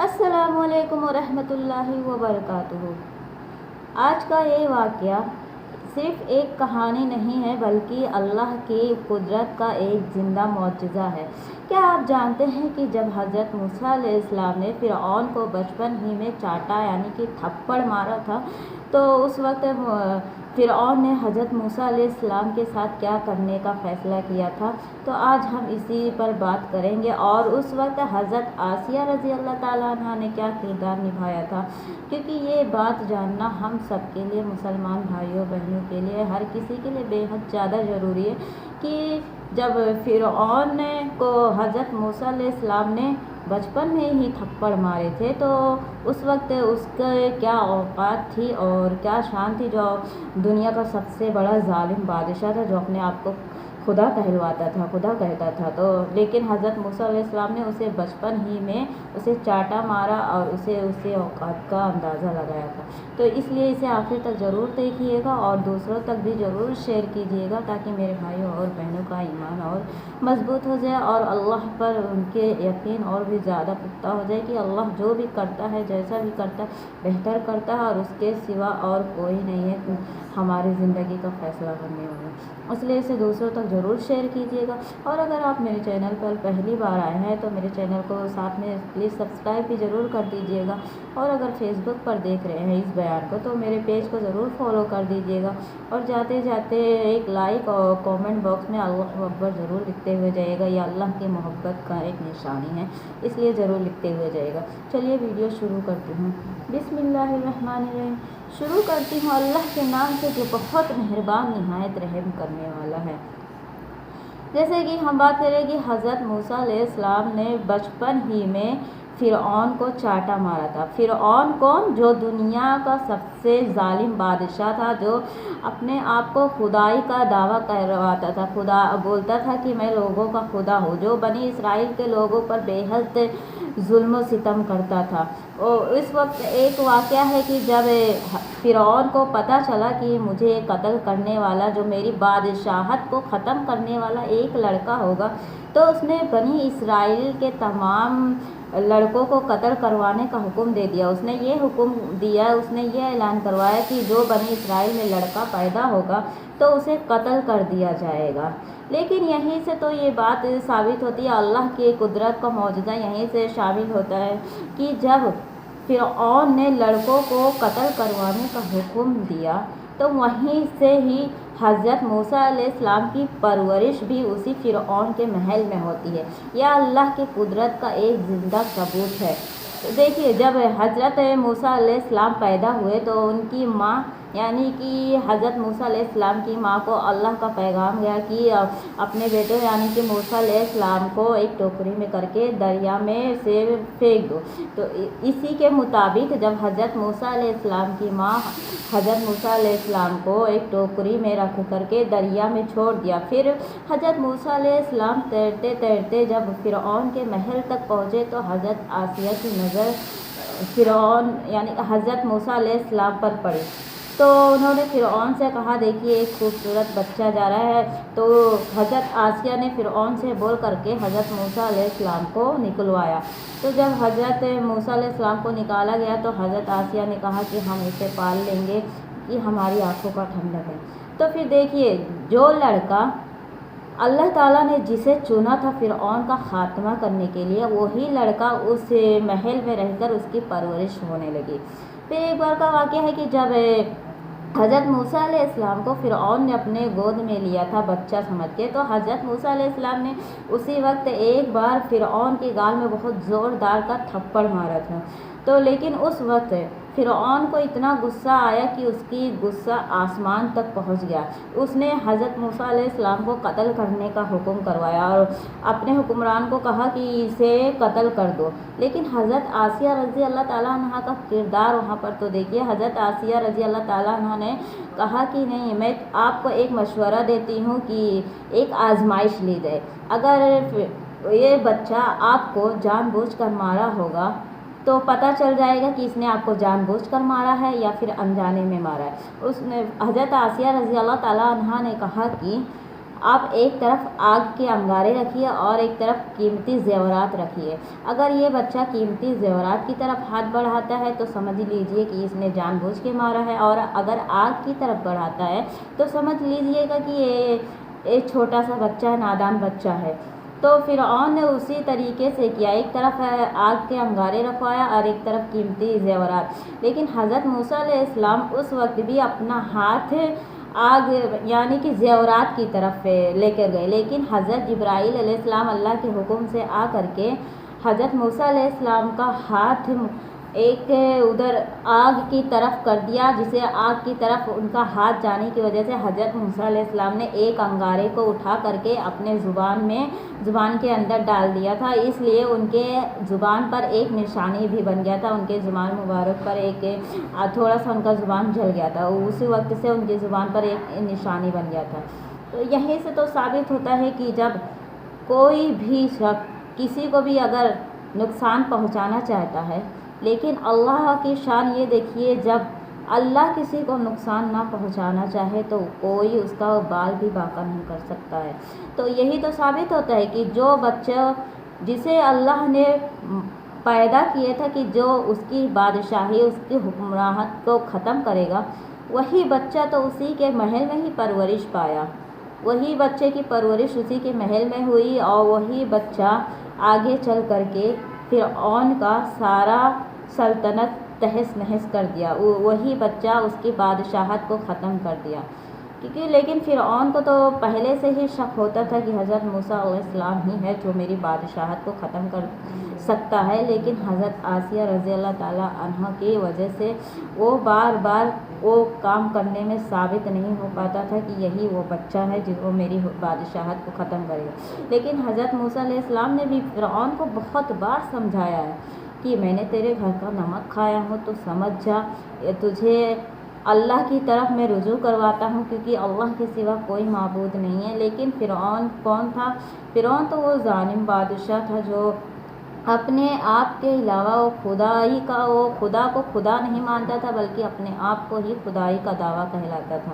السلام علیکم ورحمۃ اللہ وبرکاتہ۔ آج کا یہ واقعہ صرف ایک کہانی نہیں ہے بلکہ اللہ کی قدرت کا ایک زندہ معجزہ ہے۔ کیا آپ جانتے ہیں کہ جب حضرت موسیٰ علیہ السلام نے فرعون کو بچپن ہی میں چاٹا یعنی کہ تھپڑ مارا تھا تو اس وقت فرعون نے حضرت موسیٰ علیہ السلام کے ساتھ کیا کرنے کا فیصلہ کیا تھا؟ تو آج ہم اسی پر بات کریں گے، اور اس وقت حضرت آسیہ رضی اللہ تعالیٰ عنہ نے کیا کردار نبھایا تھا، کیونکہ یہ بات جاننا ہم سب کے لیے، مسلمان بھائیوں بہنوں کے لیے، ہر کسی کے لیے بے حد زیادہ ضروری ہے کہ جب فرعون کو حضرت موسیٰ علیہ السلام نے بچپن میں ہی تھپڑ مارے تھے تو اس وقت اس کے کیا اوقات تھی اور کیا شان تھی، جو دنیا کا سب سے بڑا ظالم بادشاہ تھا، جو اپنے آپ کو خدا کہلواتا تھا، خدا کہتا تھا، تو لیکن حضرت موسیٰ علیہ السلام نے اسے بچپن ہی میں اسے چاٹا مارا اور اسے اوقات کا اندازہ لگایا تھا۔ تو اس لیے اسے آخر تک ضرور دیکھیے گا اور دوسروں تک بھی ضرور شیئر کیجیے گا، تاکہ میرے بھائیوں اور بہنوں کا ایمان اور مضبوط ہو جائے اور اللہ پر ان کے یقین اور بھی زیادہ پختہ ہو جائے کہ اللہ جو بھی کرتا ہے، جیسا بھی کرتا ہے، بہتر کرتا ہے اور اس کے سوا اور کوئی نہیں ہے ہماری زندگی کا فیصلہ کرنے والا۔ اس لیے اسے دوسروں تک ضرور شیئر کیجیے گا، اور اگر آپ میرے چینل پر پہلی بار آئے ہیں تو میرے چینل کو ساتھ میں پلیز سبسکرائب بھی ضرور کر دیجیے گا، اور اگر فیس بک پر دیکھ رہے ہیں اس بیان کو تو میرے پیج کو ضرور فالو کر دیجیے گا، اور جاتے جاتے ایک لائک اور کومنٹ باکس میں اللہ اکبر ضرور لکھتے ہوئے جائے گا۔ یہ اللہ کی محبت کا ایک نشانی ہے، اس لیے ضرور لکھتے ہوئے جائے گا۔ چلیے ویڈیو شروع کرتی ہوں۔ بسم اللہ الرحمن الرحیم۔ شروع کرتی ہوں اللہ کے نام سے جو بہت مہربان نہایت رحم کرنے والا ہے۔ جیسے کہ ہم بات کریں کہ حضرت موسیٰ علیہ السلام نے بچپن ہی میں فرعون کو چاٹا مارا تھا۔ فرعون کون؟ جو دنیا کا سب سے ظالم بادشاہ تھا، جو اپنے آپ کو خدائی کا دعویٰ کرواتا تھا، خدا بولتا تھا کہ میں لوگوں کا خدا ہوں، جو بنی اسرائیل کے لوگوں پر بے حد ظلم و ستم کرتا تھا۔ اور اس وقت ایک واقعہ ہے کہ جب فرعون کو پتہ چلا کہ مجھے قتل کرنے والا، جو میری بادشاہت کو ختم کرنے والا ایک لڑکا ہوگا، تو اس نے بنی اسرائیل کے تمام لڑکوں کو قتل کروانے کا حکم دے دیا۔ اس نے یہ حکم دیا، اس نے یہ اعلان کروایا کہ جو بنی اسرائیل میں لڑکا پیدا ہوگا تو اسے قتل کر دیا جائے گا۔ لیکن یہیں سے تو یہ بات ثابت ہوتی ہے، اللہ کی قدرت کا معجزہ یہیں سے شامل ہوتا ہے کہ جب فرعون نے لڑکوں کو قتل کروانے کا حکم دیا تو وہیں سے ہی حضرت موسیٰ علیہ السلام کی پرورش بھی اسی فرعون کے محل میں ہوتی ہے۔ یہ اللہ کی قدرت کا ایک زندہ ثبوت ہے۔ دیکھیے، جب حضرت موسیٰ علیہ السلام پیدا ہوئے تو ان کی ماں یعنی کہ حضرت موسیٰ علیہ السلام کی ماں کو اللہ کا پیغام گیا کہ اپنے بیٹے یعنی کہ موسیٰ علیہ السلام کو ایک ٹوکری میں کر کے دریا میں سے پھینک دو۔ تو اسی کے مطابق جب حضرت موسیٰ علیہ السلام کی ماں حضرت موسیٰ علیہ السلام کو ایک ٹوکری میں رکھ کر کے دریا میں چھوڑ دیا، پھر حضرت موسیٰ علیہ السلام تیرتے تیرتے جب فرعون کے محل تک پہنچے تو حضرت آسیہ کی نظر فرعون یعنی حضرت موسیٰ علیہ السلام پر پڑی، تو انہوں نے فرعون سے کہا، دیکھیے ایک خوبصورت بچہ جا رہا ہے۔ تو حضرت آسیہ نے فرعون سے بول کر کے حضرت موسیٰ علیہ السلام کو نکلوایا۔ تو جب حضرت موسیٰ علیہ السلام کو نکالا گیا تو حضرت آسیہ نے کہا کہ ہم اسے پال لیں گے، کہ ہماری آنکھوں کا ٹھنڈک ہے۔ تو پھر دیکھیے، جو لڑکا اللہ تعالیٰ نے جسے چنا تھا فرعون کا خاتمہ کرنے کے لیے، وہی لڑکا اس محل میں رہ کر اس کی پرورش ہونے لگی۔ پھر ایک بار کا واقعہ ہے کہ جب حضرت موسیٰ علیہ السلام کو فرعون نے اپنے گود میں لیا تھا بچہ سمجھ کے، تو حضرت موسیٰ علیہ السلام نے اسی وقت ایک بار فرعون کے گال میں بہت زوردار کا تھپڑ مارا تھا۔ تو لیکن اس وقت فرعون کو اتنا غصہ آیا کہ اس کی غصہ آسمان تک پہنچ گیا۔ اس نے حضرت موسیٰ علیہ السلام کو قتل کرنے کا حکم کروایا اور اپنے حکمران کو کہا کہ اسے قتل کر دو۔ لیکن حضرت آسیہ رضی اللہ تعالیٰ عنہ کا کردار وہاں پر تو دیکھیے، حضرت آسیہ رضی اللہ تعالیٰ عنہ نے کہا کہ نہیں، میں آپ کو ایک مشورہ دیتی ہوں کہ ایک آزمائش لی جائے، اگر یہ بچہ آپ کو جان بوجھ کر مارا ہوگا تو پتہ چل جائے گا کہ اس نے آپ کو جان بوجھ کر مارا ہے یا پھر انجانے میں مارا ہے۔ اس نے حضرت آسیہ رضی اللہ تعالیٰ عنہ نے کہا کہ آپ ایک طرف آگ کے انگارے رکھیے اور ایک طرف قیمتی زیورات رکھیے۔ اگر یہ بچہ قیمتی زیورات کی طرف ہاتھ بڑھاتا ہے تو سمجھ لیجئے کہ اس نے جان بوجھ کے مارا ہے، اور اگر آگ کی طرف بڑھاتا ہے تو سمجھ لیجئے گا کہ یہ ایک چھوٹا سا بچہ ہے، نادان بچہ ہے۔ تو فرعون نے اسی طریقے سے کیا، ایک طرف آگ کے انگارے رکھوایا اور ایک طرف قیمتی زیورات۔ لیکن حضرت موسیٰ علیہ السلام اس وقت بھی اپنا ہاتھ آگ یعنی کہ زیورات کی طرف لے کر گئے، لیکن حضرت جبرائیل علیہ السلام اللہ کے حکم سے آ کر کے حضرت موسیٰ علیہ السلام کا ہاتھ ایک ادھر آگ کی طرف کر دیا، جسے آگ کی طرف ان کا ہاتھ جانے کی وجہ سے حضرت موسیٰ علیہ السلام نے ایک انگارے کو اٹھا کر کے اپنے زبان کے اندر ڈال دیا تھا، اس لیے ان کے زبان پر ایک نشانی بھی بن گیا تھا، ان کے زبان مبارک پر ایک تھوڑا سا ان کا زبان جل گیا تھا، اسی وقت سے ان کی زبان پر ایک نشانی بن گیا تھا۔ تو یہیں سے تو ثابت ہوتا ہے کہ جب کوئی بھی شخص کسی کو بھی اگر نقصان پہنچانا چاہتا ہے، لیکن اللہ کی شان یہ دیکھیے، جب اللہ کسی کو نقصان نہ پہنچانا چاہے تو کوئی اس کا بال بھی باقا نہیں کر سکتا ہے۔ تو یہی تو ثابت ہوتا ہے کہ جو بچہ جسے اللہ نے پیدا کیا تھا کہ جو اس کی بادشاہی، اس کی حکمرانت کو ختم کرے گا، وہی بچہ تو اسی کے محل میں ہی پرورش پایا، وہی بچے کی پرورش اسی کے محل میں ہوئی، اور وہی بچہ آگے چل کر کے فرعون کا سارا سلطنت تہس نہس کر دیا، وہی بچہ اس کی بادشاہت کو ختم کر دیا۔ لیکن فرعون کو تو پہلے سے ہی شک ہوتا تھا کہ حضرت موسیٰ علیہ السلام ہی ہے جو میری بادشاہت کو ختم کر سکتا ہے، لیکن حضرت آسیہ رضی اللہ تعالیٰ عنہ کی وجہ سے وہ بار بار وہ کام کرنے میں ثابت نہیں ہو پاتا تھا کہ یہی وہ بچہ ہے جو میری بادشاہت کو ختم کرے گا۔ لیکن حضرت موسیٰ علیہ السلام نے بھی فرعون کو بہت بار سمجھایا ہے کہ میں نے تیرے گھر کا نمک کھایا ہوں تو سمجھ جا، تجھے اللہ کی طرف میں رجوع کرواتا ہوں، کیونکہ اللہ کے سوا کوئی معبود نہیں ہے۔ لیکن فرعون کون تھا؟ فرعون تو وہ ظالم بادشاہ تھا جو اپنے آپ کے علاوہ وہ خدا کو خدا نہیں مانتا تھا، بلکہ اپنے آپ کو ہی خدائی کا دعویٰ کہلاتا تھا،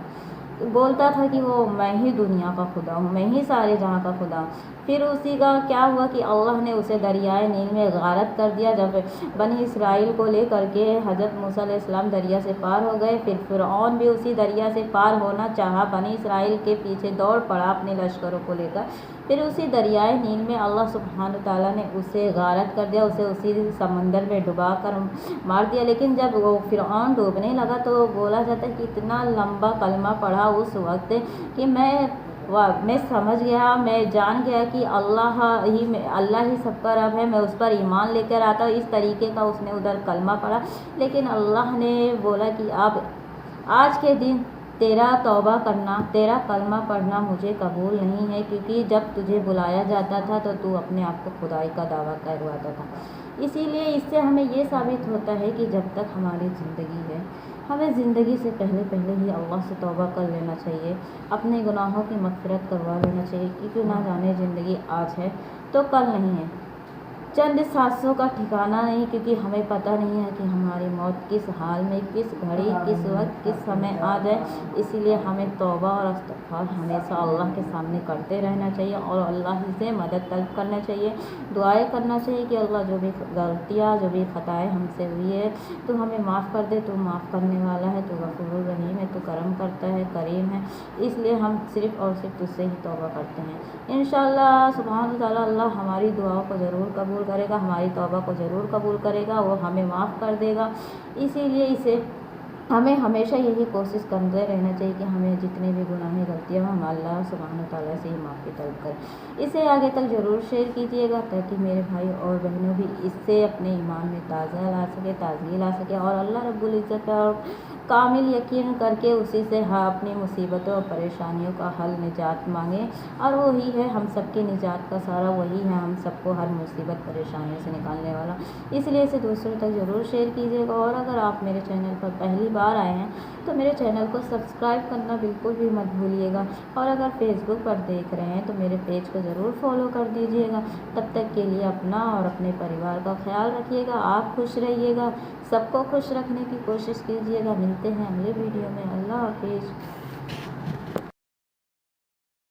بولتا تھا کہ وہ میں ہی دنیا کا خدا ہوں، میں ہی سارے جہاں کا خدا ہوں۔ پھر اسی کا کیا ہوا کہ اللہ نے اسے دریائے نیل میں غارت کر دیا۔ جب بنی اسرائیل کو لے کر کے حضرت موسیٰ علیہ السلام دریا سے پار ہو گئے، پھر فرعون بھی اسی دریا سے پار ہونا چاہا، بنی اسرائیل کے پیچھے دوڑ پڑا اپنے لشکروں کو لے کر، پھر اسی دریائے نیل میں اللہ سبحانہ تعالیٰ نے اسے غارت کر دیا، اسے اسی سمندر میں ڈبا کر مار دیا۔ لیکن جب وہ فرعون ڈوبنے لگا تو بولا جاتا ہے کہ اتنا لمبا کلمہ پڑھا اس وقت کہ میں سمجھ گیا، میں جان گیا کہ اللہ ہی سب کا رب ہے، میں اس پر ایمان لے کر آتا ہوں، اس طریقے کا اس نے ادھر کلمہ پڑھا۔ لیکن اللہ نے بولا کہ اب آج کے دن تیرا توبہ کرنا، تیرا کلمہ پڑھنا مجھے قبول نہیں ہے، کیونکہ جب تجھے بلایا جاتا تھا تو اپنے آپ کو خدائی کا دعویٰ کرواتا تھا۔ اسی لیے اس سے ہمیں یہ ثابت ہوتا ہے کہ جب تک ہماری زندگی ہے، ہمیں زندگی سے پہلے ہی اللہ سے توبہ کر لینا چاہیے، اپنے گناہوں کی مغفرت کروا لینا چاہیے، کیونکہ نہ جانے زندگی آج ہے تو کل نہیں ہے، چند سانسوں کا ٹھکانہ نہیں، کیونکہ ہمیں پتہ نہیں ہے کہ ہماری موت کس حال میں، کس گھڑی، کس وقت، کس سمے آ جائے۔ اسی لیے ہمیں توبہ اور استغفار ہمیشہ اللہ کے سامنے کرتے رہنا چاہیے اور اللہ ہی سے مدد طلب کرنا چاہیے، دعائیں کرنا چاہیے کہ اللہ جو بھی غلطیاں، جو بھی خطائیں ہم سے ہوئی ہے تو ہمیں معاف کر دے، تو معاف کرنے والا ہے، تو غفور الرحیم ہے، تو کرم کرتا ہے، کریم ہے۔ اس لیے ہم صرف اور صرف تجھ سے ہی توبہ کرتے ہیں۔ انشاءاللہ سبحانہ تعالیٰ اللہ ہماری دعاؤں کو ضرور قبول کرے گا، ہماری توبہ کو ضرور قبول کرے گا، وہ ہمیں معاف کر دے گا۔ اسی لیے ہمیں ہمیشہ یہی کوشش کرتے رہنا چاہیے کہ ہمیں جتنے بھی گناہ غلطیاں ہم اللہ سبحانہ تعالیٰ سے ہی معافی طلب کریں۔ اسے آگے تک ضرور شیئر کیجیے گا تاکہ میرے بھائی اور بہنوں بھی اس سے اپنے ایمان میں تازگی لا سکے اور اللہ رب العزت اور کامل یقین کر کے اسی سے اپنی مصیبتوں اور پریشانیوں کا حل نجات مانگیں، اور وہی ہے ہم سب کی نجات کا سارا، وہی ہے ہم سب کو ہر مصیبت پریشانیوں سے نکالنے والا۔ اس لیے اسے دوسروں تک ضرور شیئر کیجیے گا، اور اگر آپ میرے چینل پر پہلی بار آئے ہیں تو میرے چینل کو سبسکرائب کرنا بالکل بھی مت بھولیے گا، اور اگر فیس بک پر دیکھ رہے ہیں تو میرے پیج کو ضرور فالو کر دیجیے گا۔ تب تک کے لیے اپنا اور اپنے پریوار کا خیال رکھیے گا، آپ خوش رہیے گا، سب کو خوش رکھنے کی کوشش کیجیے گا۔ ملتے ہیں اگلے ویڈیو میں، اللہ حافظ۔